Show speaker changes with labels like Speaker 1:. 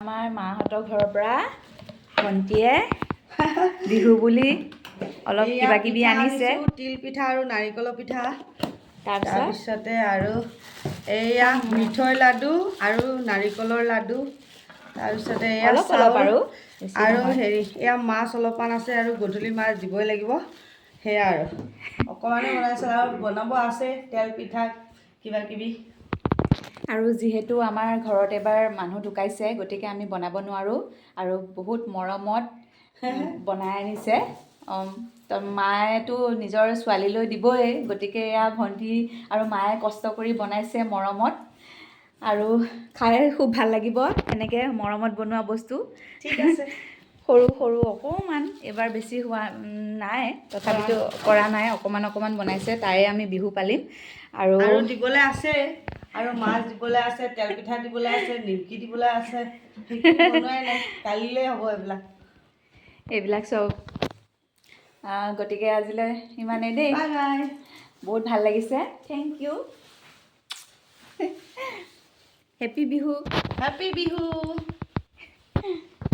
Speaker 1: আমাৰ মাহঁতৰ ঘৰৰ পৰা ভণ্টিয়ে বিহু বুলি অলপ কিবা কিবি আনিছে।
Speaker 2: তিল পিঠা আৰু নাৰিকলৰ পিঠা,
Speaker 1: তাৰপিছতে
Speaker 2: আৰু এয়া মিঠৈ লাডু আৰু নাৰিকলৰ লাডু, তাৰপিছতে এয়া
Speaker 1: অলপ
Speaker 2: চাউল
Speaker 1: আৰু
Speaker 2: আৰু হেৰি এয়া মাছ অলপমান আছে আৰু গধূলি মাছ দিবই লাগিব। সেয়া আৰু অকণমানে বনাইছে আৰু বনাব আছে তেল পিঠা কিবা কিবি।
Speaker 1: আৰু যিহেতু আমাৰ ঘৰত এবাৰ মানুহ ঢুকাইছে, গতিকে আমি বনাব নোৱাৰোঁ আৰু বহুত মৰমত বনাই আনিছে। মায়েতো নিজৰ ছোৱালীলৈ দিবই, গতিকে এয়া ভণ্টি আৰু মায়ে কষ্ট কৰি বনাইছে মৰমত, আৰু খাই খুব ভাল লাগিব এনেকৈ মৰমত বনোৱা বস্তু।
Speaker 2: ঠিক আছে।
Speaker 1: সৰু সৰু অকণমান, এইবাৰ বেছি হোৱা নাই, তথাপিতো কৰা নাই, অকণমান বনাইছে, তাৰে আমি বিহু পালিম। আৰু
Speaker 2: দিবলৈ আছে, আৰু মাছ দিবলৈ আছে, তেল পিঠা দিবলৈ আছে, নিমকি দিবলৈ আছে, সেইখিনি বনোৱাই নাই, কালিলৈ হ'ব
Speaker 1: এইবিলাক চব। গতিকে আজিলৈ ইমানেই দেই।
Speaker 2: Bye bye.
Speaker 1: বহুত ভাল লাগিছে, thank you. Happy Bihu.
Speaker 2: Happy Bihu.